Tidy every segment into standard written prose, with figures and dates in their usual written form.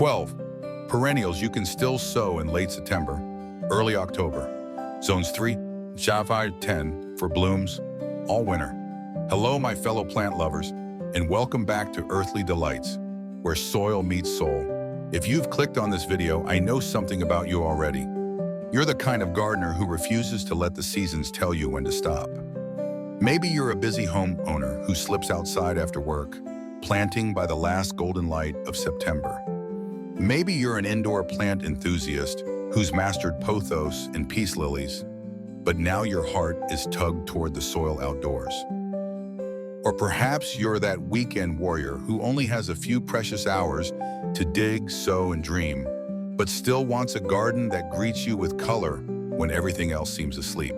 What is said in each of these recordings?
12. Perennials you can still sow in late September, early October. Zones 3, 5, 10 for blooms all winter. Hello, my fellow plant lovers, and welcome back to Earthly Delights, where soil meets soul. If you've clicked on this video, I know something about you already. You're the kind of gardener who refuses to let the seasons tell you when to stop. Maybe you're a busy homeowner who slips outside after work, planting by the last golden light of September. Maybe you're an indoor plant enthusiast who's mastered pothos and peace lilies, but now your heart is tugged toward the soil outdoors. Or perhaps you're that weekend warrior who only has a few precious hours to dig, sow, and dream, but still wants a garden that greets you with color when everything else seems asleep.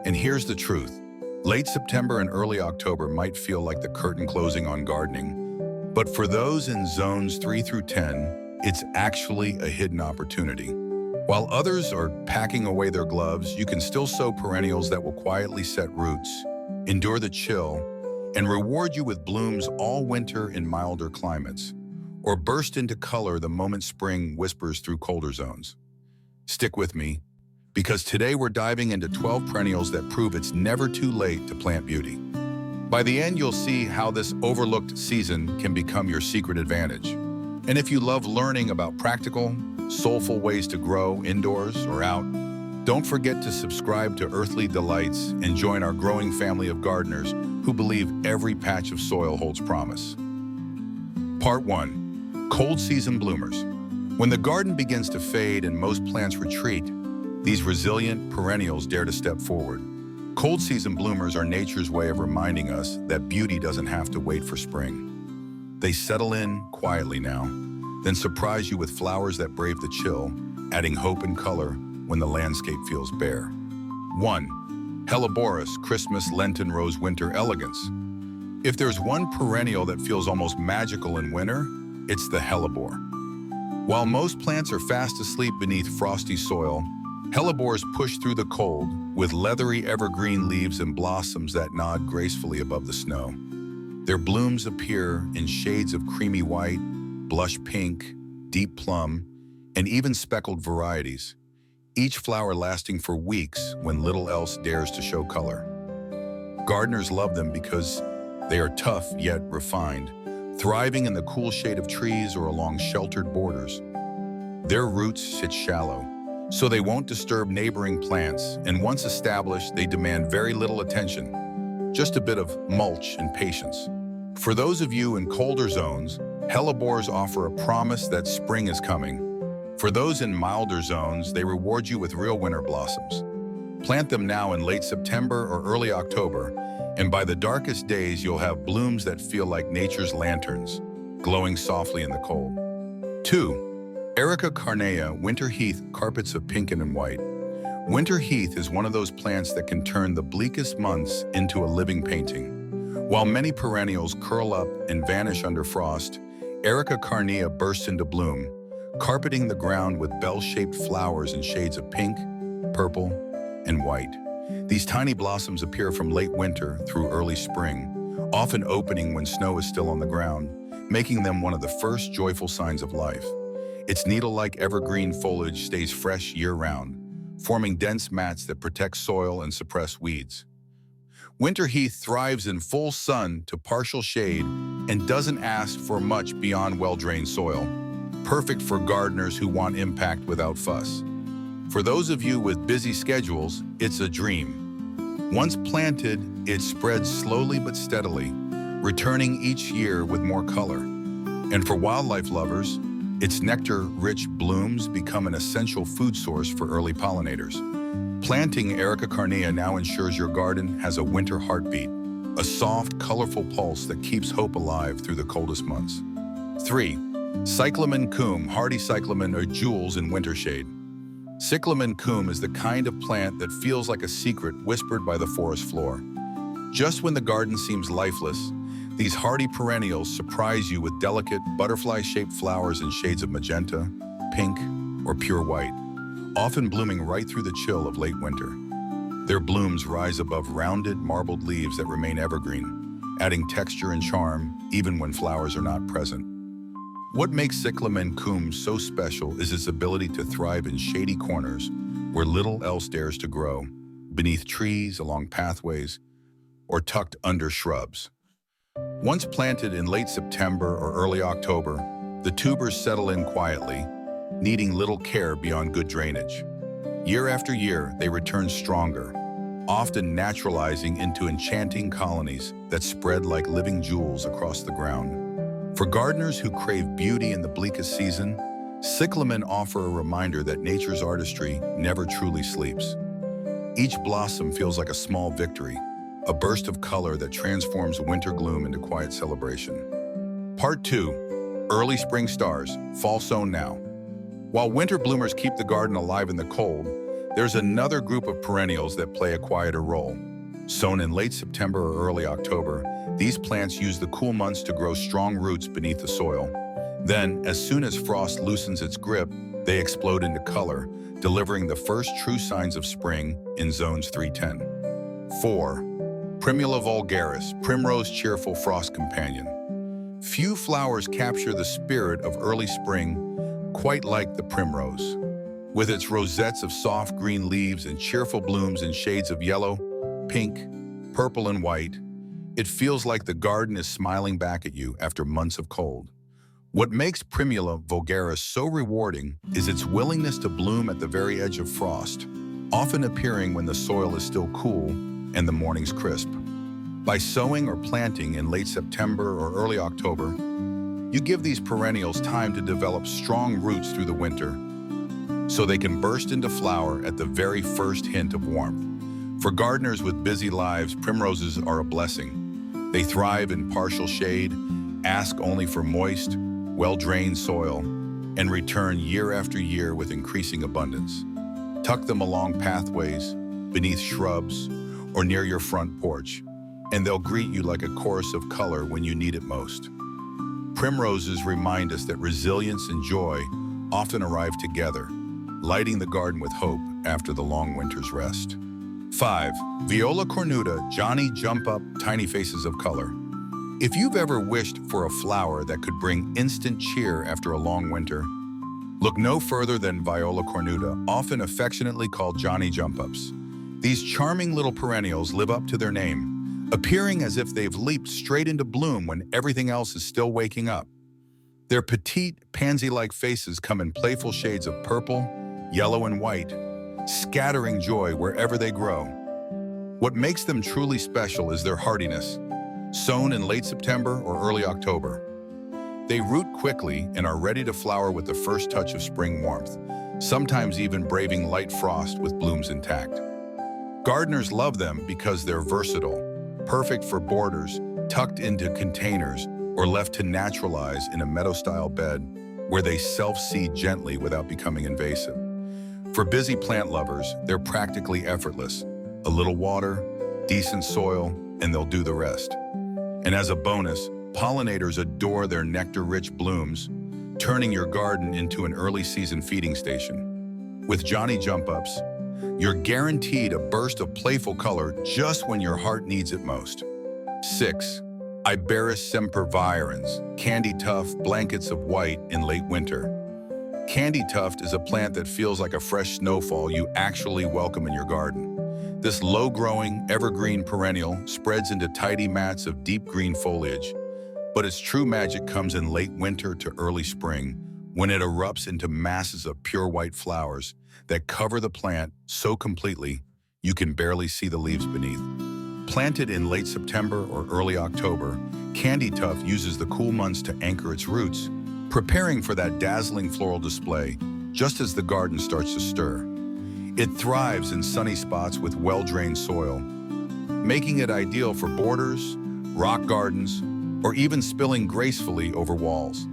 And here's the truth. Late September and early October might feel like the curtain closing on gardening, but for those in zones 3 through 10, it's actually a hidden opportunity. While others are packing away their gloves, you can still sow perennials that will quietly set roots, endure the chill, and reward you with blooms all winter in milder climates, or burst into color the moment spring whispers through colder zones. Stick with me, because today we're diving into 12 perennials that prove it's never too late to plant beauty. By the end, you'll see how this overlooked season can become your secret advantage. And if you love learning about practical, soulful ways to grow indoors or out, don't forget to subscribe to Earthly Delights and join our growing family of gardeners who believe every patch of soil holds promise. Part 1. Cold season bloomers. When the garden begins to fade and most plants retreat, these resilient perennials dare to step forward. Cold season bloomers are nature's way of reminding us that beauty doesn't have to wait for spring. They settle in quietly now, then surprise you with flowers that brave the chill, adding hope and color when the landscape feels bare. 1. Helleborus Christmas Lenten Rose Winter Elegance. If there's one perennial that feels almost magical in winter, it's the hellebore. While most plants are fast asleep beneath frosty soil, hellebores push through the cold with leathery evergreen leaves and blossoms that nod gracefully above the snow. Their blooms appear in shades of creamy white, blush pink, deep plum, and even speckled varieties, each flower lasting for weeks when little else dares to show color. Gardeners love them because they are tough yet refined, thriving in the cool shade of trees or along sheltered borders. Their roots sit shallow, so they won't disturb neighboring plants, and once established, they demand very little attention, just a bit of mulch and patience. For those of you in colder zones, hellebores offer a promise that spring is coming. For those in milder zones, they reward you with real winter blossoms. Plant them now in late September or early October, and by the darkest days, you'll have blooms that feel like nature's lanterns, glowing softly in the cold. 2. Erica carnea Winter Heath Carpets of Pink and White. Winter heath is one of those plants that can turn the bleakest months into a living painting. While many perennials curl up and vanish under frost, Erica carnea bursts into bloom, carpeting the ground with bell-shaped flowers in shades of pink, purple, and white. These tiny blossoms appear from late winter through early spring, often opening when snow is still on the ground, making them one of the first joyful signs of life. Its needle-like evergreen foliage stays fresh year-round, forming dense mats that protect soil and suppress weeds. Winter heath thrives in full sun to partial shade and doesn't ask for much beyond well-drained soil, perfect for gardeners who want impact without fuss. For those of you with busy schedules, it's a dream. Once planted, it spreads slowly but steadily, returning each year with more color. And for wildlife lovers, its nectar-rich blooms become an essential food source for early pollinators. Planting Erica carnea now ensures your garden has a winter heartbeat, a soft, colorful pulse that keeps hope alive through the coldest months. 3. Cyclamen coum, hardy cyclamen are jewels in winter shade. Cyclamen coum is the kind of plant that feels like a secret whispered by the forest floor. Just when the garden seems lifeless, these hardy perennials surprise you with delicate, butterfly-shaped flowers in shades of magenta, pink, or pure white, often blooming right through the chill of late winter. Their blooms rise above rounded, marbled leaves that remain evergreen, adding texture and charm even when flowers are not present. What makes cyclamen coum so special is its ability to thrive in shady corners where little else dares to grow, beneath trees, along pathways, or tucked under shrubs. Once planted in late September or early October, the tubers settle in quietly, needing little care beyond good drainage. Year after year, they return stronger, often naturalizing into enchanting colonies that spread like living jewels across the ground. For gardeners who crave beauty in the bleakest season, cyclamen offer a reminder that nature's artistry never truly sleeps. Each blossom feels like a small victory, a burst of color that transforms winter gloom into quiet celebration. Part 2. Early spring stars, fall sown now. While winter bloomers keep the garden alive in the cold, there's another group of perennials that play a quieter role. Sown in late September or early October, these plants use the cool months to grow strong roots beneath the soil. Then, as soon as frost loosens its grip, they explode into color, delivering the first true signs of spring in zones 310. 4. Primula vulgaris, primrose cheerful frost companion. Few flowers capture the spirit of early spring quite like the primrose. With its rosettes of soft green leaves and cheerful blooms in shades of yellow, pink, purple, and white, it feels like the garden is smiling back at you after months of cold. What makes Primula vulgaris so rewarding is its willingness to bloom at the very edge of frost, often appearing when the soil is still cool and the mornings crisp. By sowing or planting in late September or early October, you give these perennials time to develop strong roots through the winter, so they can burst into flower at the very first hint of warmth. For gardeners with busy lives, primroses are a blessing. They thrive in partial shade, ask only for moist, well-drained soil, and return year after year with increasing abundance. Tuck them along pathways, beneath shrubs, or near your front porch, and they'll greet you like a chorus of color when you need it most. Primroses remind us that resilience and joy often arrive together, lighting the garden with hope after the long winter's rest. 5. Viola cornuta, Johnny Jump Up, tiny faces of color. If you've ever wished for a flower that could bring instant cheer after a long winter, look no further than Viola cornuta, often affectionately called Johnny Jump-Ups. These charming little perennials live up to their name, appearing as if they've leaped straight into bloom when everything else is still waking up. Their petite, pansy-like faces come in playful shades of purple, yellow, and white, scattering joy wherever they grow. What makes them truly special is their hardiness. Sown in late September or early October, they root quickly and are ready to flower with the first touch of spring warmth, sometimes even braving light frost with blooms intact. Gardeners love them because they're versatile, perfect for borders, tucked into containers, or left to naturalize in a meadow-style bed where they self-seed gently without becoming invasive. For busy plant lovers, they're practically effortless. A little water, decent soil, and they'll do the rest. And as a bonus, pollinators adore their nectar-rich blooms, turning your garden into an early-season feeding station. With Johnny Jump-Ups, you're guaranteed a burst of playful color just when your heart needs it most. 6. Iberis sempervirens, candy tuft blankets of white in late winter. Candy tuft is a plant that feels like a fresh snowfall you actually welcome in your garden. This low-growing, evergreen perennial spreads into tidy mats of deep green foliage, but its true magic comes in late winter to early spring, when it erupts into masses of pure white flowers that cover the plant so completely you can barely see the leaves beneath. Planted in late September or early October, candy tuft uses the cool months to anchor its roots, preparing for that dazzling floral display just as the garden starts to stir. It thrives in sunny spots with well-drained soil, making it ideal for borders, rock gardens, or even spilling gracefully over walls.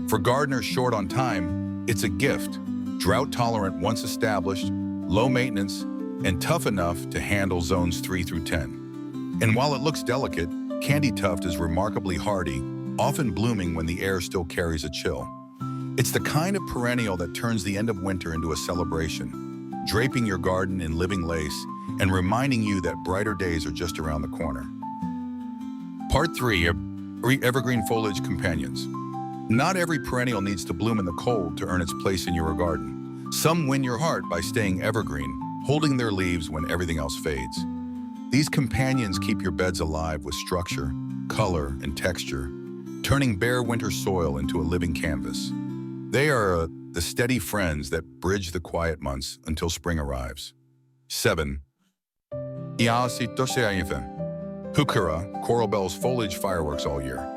For gardeners short on time, it's a gift, drought-tolerant once established, low maintenance, and tough enough to handle zones 3 through 10. And while it looks delicate, candy tuft is remarkably hardy, often blooming when the air still carries a chill. It's the kind of perennial that turns the end of winter into a celebration, draping your garden in living lace and reminding you that brighter days are just around the corner. Part 3. Evergreen foliage companions. Not every perennial needs to bloom in the cold to earn its place in your garden. Some win your heart by staying evergreen, holding their leaves when everything else fades. These companions keep your beds alive with structure, color, and texture, turning bare winter soil into a living canvas. They are the steady friends that bridge the quiet months until spring arrives. 7. Heuchera, coral bells foliage fireworks all year.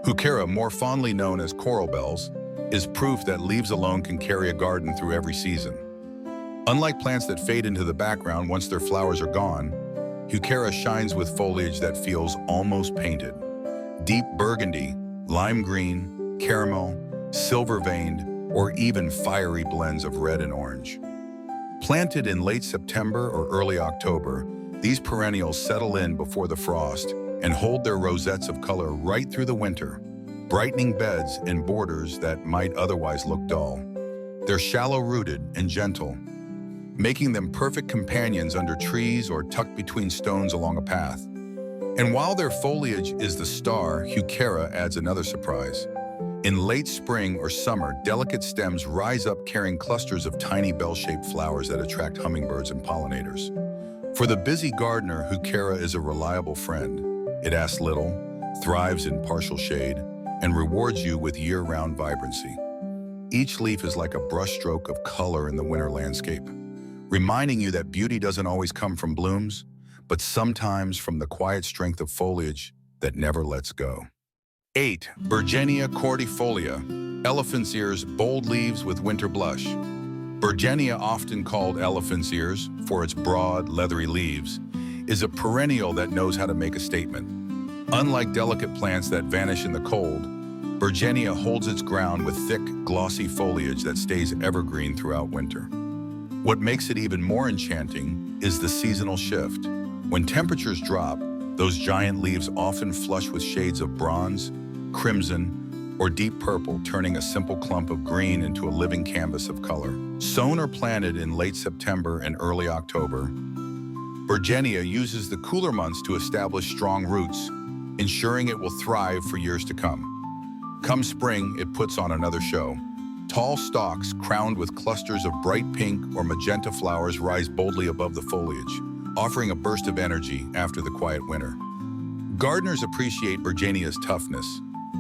Heuchera, more fondly known as coral bells, is proof that leaves alone can carry a garden through every season. Unlike plants that fade into the background once their flowers are gone, Heuchera shines with foliage that feels almost painted. Deep burgundy, lime green, caramel, silver-veined, or even fiery blends of red and orange. Planted in late September or early October, these perennials settle in before the frost and hold their rosettes of color right through the winter, brightening beds and borders that might otherwise look dull. They're shallow-rooted and gentle, making them perfect companions under trees or tucked between stones along a path. And while their foliage is the star, Heuchera adds another surprise. In late spring or summer, delicate stems rise up carrying clusters of tiny bell-shaped flowers that attract hummingbirds and pollinators. For the busy gardener, Heuchera is a reliable friend. It asks little, thrives in partial shade, and rewards you with year-round vibrancy. Each leaf is like a brushstroke of color in the winter landscape, reminding you that beauty doesn't always come from blooms, but sometimes from the quiet strength of foliage that never lets go. 8. Bergenia cordifolia, elephant's ears, bold leaves with winter blush. Bergenia, often called elephant's ears for its broad, leathery leaves, is a perennial that knows how to make a statement. Unlike delicate plants that vanish in the cold, Bergenia holds its ground with thick, glossy foliage that stays evergreen throughout winter. What makes it even more enchanting is the seasonal shift. When temperatures drop, those giant leaves often flush with shades of bronze, crimson, or deep purple, turning a simple clump of green into a living canvas of color. Sown or planted in late September and early October, Bergenia uses the cooler months to establish strong roots, ensuring it will thrive for years to come. Come spring, it puts on another show. Tall stalks crowned with clusters of bright pink or magenta flowers rise boldly above the foliage, offering a burst of energy after the quiet winter. Gardeners appreciate Bergenia's toughness.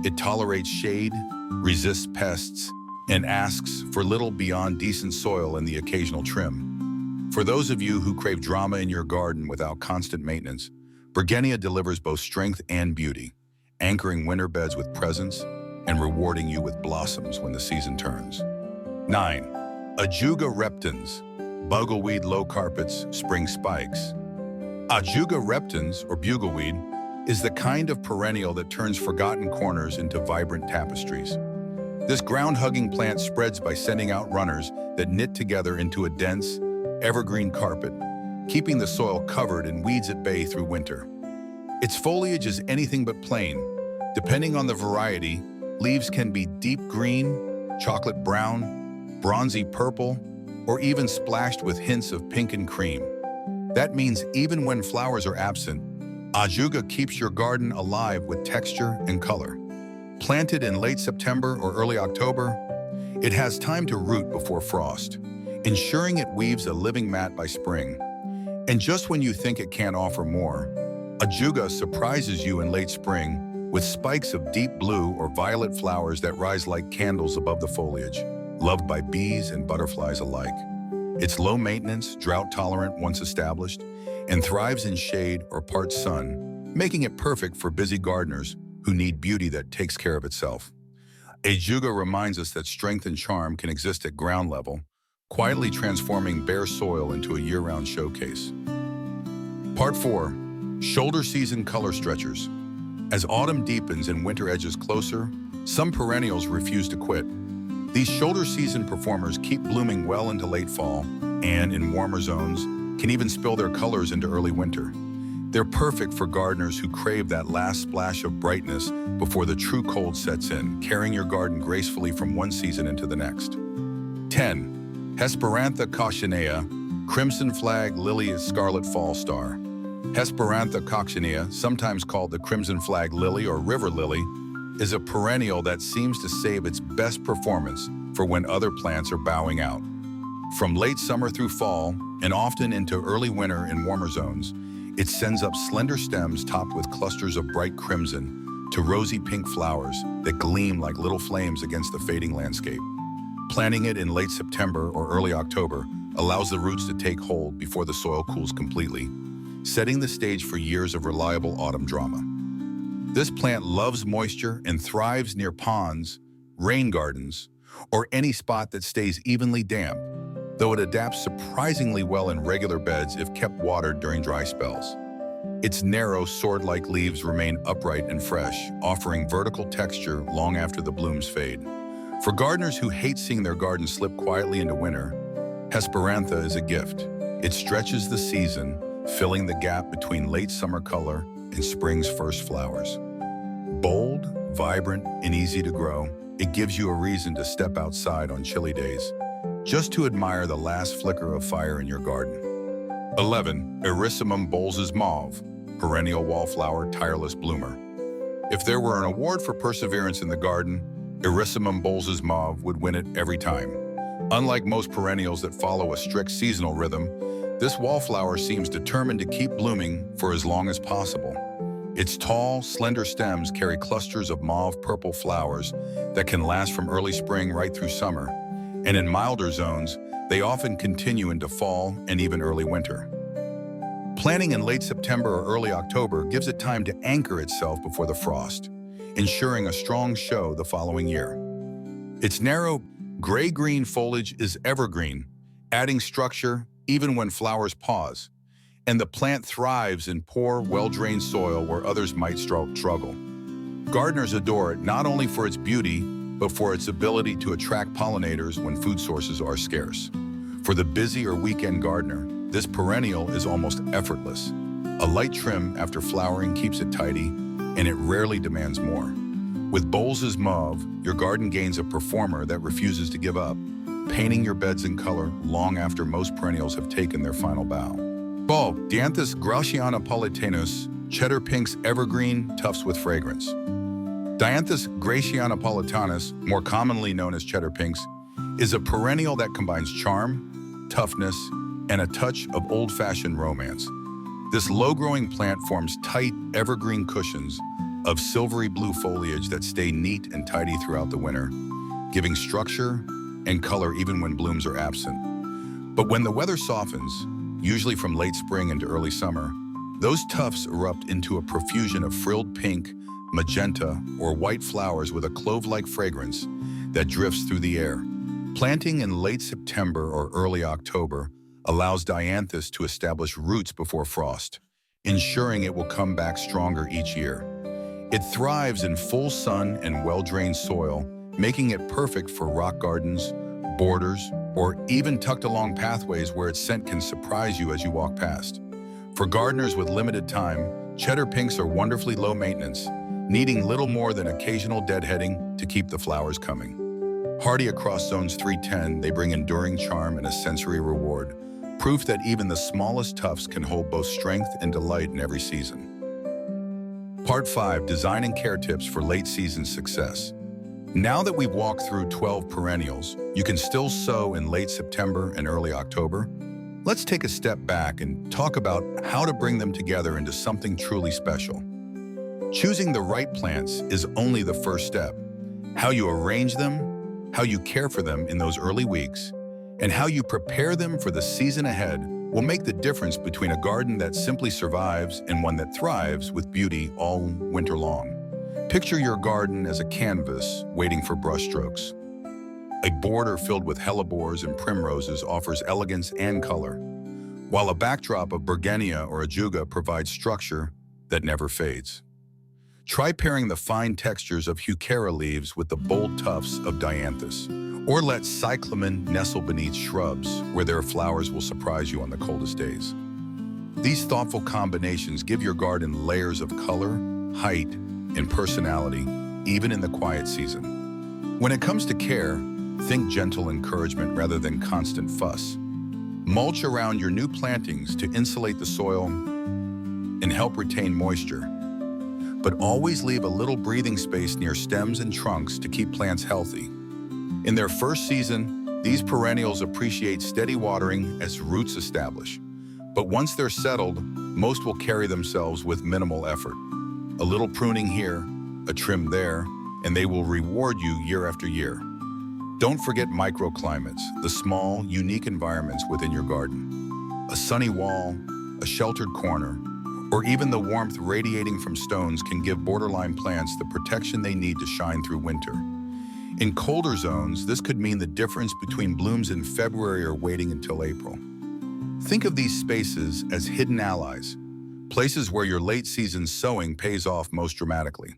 It tolerates shade, resists pests, and asks for little beyond decent soil and the occasional trim. For those of you who crave drama in your garden without constant maintenance, Bergenia delivers both strength and beauty, anchoring winter beds with presence and rewarding you with blossoms when the season turns. 9. Ajuga reptans, bugleweed low carpets, spring spikes. Ajuga reptans, or bugleweed, is the kind of perennial that turns forgotten corners into vibrant tapestries. This ground-hugging plant spreads by sending out runners that knit together into a dense, evergreen carpet, keeping the soil covered and weeds at bay through winter. Its foliage is anything but plain. Depending on the variety, leaves can be deep green, chocolate brown, bronzy purple, or even splashed with hints of pink and cream. That means even when flowers are absent, Ajuga keeps your garden alive with texture and color. Planted in late September or early October, it has time to root before frost, ensuring it weaves a living mat by spring. And just when you think it can't offer more, Ajuga surprises you in late spring with spikes of deep blue or violet flowers that rise like candles above the foliage, loved by bees and butterflies alike. It's low maintenance, drought-tolerant once established, and thrives in shade or part sun, making it perfect for busy gardeners who need beauty that takes care of itself. Ajuga reminds us that strength and charm can exist at ground level, quietly transforming bare soil into a year-round showcase. Part 4. Shoulder season color stretchers. As autumn deepens and winter edges closer, some perennials refuse to quit. These shoulder season performers keep blooming well into late fall, and in warmer zones, can even spill their colors into early winter. They're perfect for gardeners who crave that last splash of brightness before the true cold sets in, carrying your garden gracefully from one season into the next. 10. Hesperantha coccinea, crimson flag lily is scarlet fall star. Hesperantha coccinea, sometimes called the crimson flag lily or river lily, is a perennial that seems to save its best performance for when other plants are bowing out. From late summer through fall, and often into early winter in warmer zones, it sends up slender stems topped with clusters of bright crimson to rosy pink flowers that gleam like little flames against the fading landscape. Planting it in late September or early October allows the roots to take hold before the soil cools completely, setting the stage for years of reliable autumn drama. This plant loves moisture and thrives near ponds, rain gardens, or any spot that stays evenly damp, though it adapts surprisingly well in regular beds if kept watered during dry spells. Its narrow, sword-like leaves remain upright and fresh, offering vertical texture long after the blooms fade. For gardeners who hate seeing their garden slip quietly into winter, Hesperantha is a gift. It stretches the season, filling the gap between late summer color and spring's first flowers. Bold, vibrant, and easy to grow, it gives you a reason to step outside on chilly days, just to admire the last flicker of fire in your garden. 11. Erysimum Bowles' Mauve, perennial wallflower, tireless bloomer. If there were an award for perseverance in the garden, Erysimum Bowles' Mauve would win it every time. Unlike most perennials that follow a strict seasonal rhythm, this wallflower seems determined to keep blooming for as long as possible. Its tall, slender stems carry clusters of mauve-purple flowers that can last from early spring right through summer, and in milder zones, they often continue into fall and even early winter. Planting in late September or early October gives it time to anchor itself before the frost, ensuring a strong show the following year. Its narrow, gray-green foliage is evergreen, adding structure even when flowers pause, and the plant thrives in poor, well-drained soil where others might struggle. Gardeners adore it not only for its beauty, but for its ability to attract pollinators when food sources are scarce. For the busy or weekend gardener, this perennial is almost effortless. A light trim after flowering keeps it tidy, and it rarely demands more. With Bowles' Mauve, your garden gains a performer that refuses to give up, painting your beds in color long after most perennials have taken their final bow. 12. Dianthus gratianopolitanus, cheddar pink's evergreen tufts with fragrance. Dianthus gratianopolitanus, more commonly known as cheddar pinks, is a perennial that combines charm, toughness, and a touch of old-fashioned romance. This low-growing plant forms tight, evergreen cushions of silvery blue foliage that stay neat and tidy throughout the winter, giving structure and color even when blooms are absent. But when the weather softens, usually from late spring into early summer, those tufts erupt into a profusion of frilled pink, magenta, or white flowers with a clove-like fragrance that drifts through the air. Planting in late September or early October allows Dianthus to establish roots before frost, ensuring it will come back stronger each year. It thrives in full sun and well-drained soil, making it perfect for rock gardens, borders, or even tucked along pathways where its scent can surprise you as you walk past. For gardeners with limited time, cheddar pinks are wonderfully low maintenance, needing little more than occasional deadheading to keep the flowers coming. Hardy across zones 310, they bring enduring charm and a sensory reward, proof that even the smallest tufts can hold both strength and delight in every season. Part 5. Design and care tips for late season success. Now that we've walked through 12 perennials you can still sow in late September and early October, let's take a step back and talk about how to bring them together into something truly special. Choosing the right plants is only the first step. How you arrange them, how you care for them in those early weeks, and how you prepare them for the season ahead will make the difference between a garden that simply survives and one that thrives with beauty all winter long. Picture your garden as a canvas waiting for brushstrokes. A border filled with hellebores and primroses offers elegance and color, while a backdrop of Bergenia or Ajuga provides structure that never fades. Try pairing the fine textures of Heuchera leaves with the bold tufts of Dianthus, or let cyclamen nestle beneath shrubs where their flowers will surprise you on the coldest days. These thoughtful combinations give your garden layers of color, height, and personality, even in the quiet season. When it comes to care, think gentle encouragement rather than constant fuss. Mulch around your new plantings to insulate the soil and help retain moisture. but always leave a little breathing space near stems and trunks to keep plants healthy. In their first season, these perennials appreciate steady watering as roots establish. But once they're settled, most will carry themselves with minimal effort. A little pruning here, a trim there, and they will reward you year after year. Don't forget microclimates, the small, unique environments within your garden. A sunny wall, a sheltered corner, or even the warmth radiating from stones can give borderline plants the protection they need to shine through winter. In colder zones, this could mean the difference between blooms in February or waiting until April. Think of these spaces as hidden allies, places where your late-season sowing pays off most dramatically.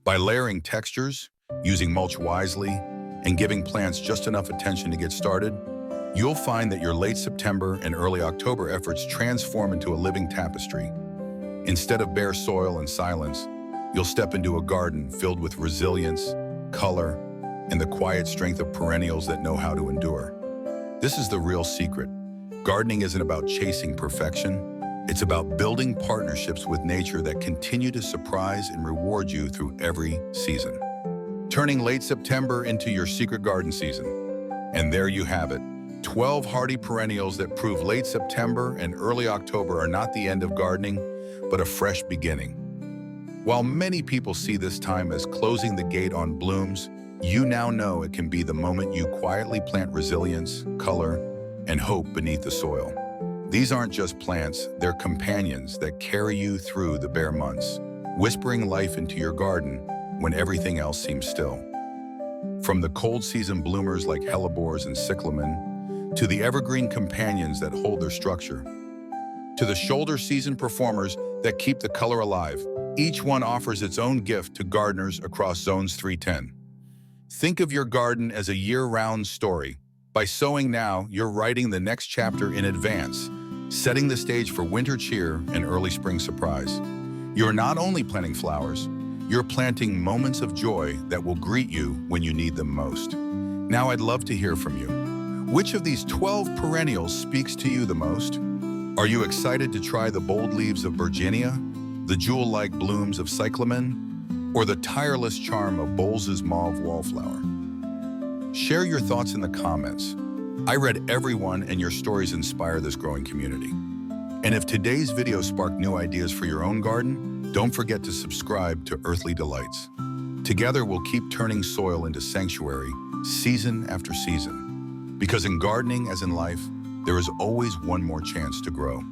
By layering textures, using mulch wisely, and giving plants just enough attention to get started, you'll find that your late September and early October efforts transform into a living tapestry. Instead of bare soil and silence, you'll step into a garden filled with resilience, color, and the quiet strength of perennials that know how to endure. This is the real secret. Gardening isn't about chasing perfection. It's about building partnerships with nature that continue to surprise and reward you through every season. Turning late September into your secret garden season. And there you have it, 12 hardy perennials that prove late September and early October are not the end of gardening, but a fresh beginning. While many people see this time as closing the gate on blooms, you now know it can be the moment you quietly plant resilience, color, and hope beneath the soil. These aren't just plants, they're companions that carry you through the bare months, whispering life into your garden when everything else seems still. From the cold season bloomers like hellebores and cyclamen, to the evergreen companions that hold their structure, to the shoulder season performers that keep the color alive, each one offers its own gift to gardeners across zones 310. Think of your garden as a year-round story. By sowing now, you're writing the next chapter in advance, setting the stage for winter cheer and early spring surprise. You're not only planting flowers, you're planting moments of joy that will greet you when you need them most. Now I'd love to hear from you. Which of these 12 perennials speaks to you the most? Are you excited to try the bold leaves of Virginia, the jewel-like blooms of cyclamen, or the tireless charm of Bowles' mauve wallflower? Share your thoughts in the comments. I read every one, and your stories inspire this growing community. And if today's video sparked new ideas for your own garden, don't forget to subscribe to Earthly Delights. Together, we'll keep turning soil into sanctuary, season after season. Because in gardening, as in life, there is always one more chance to grow.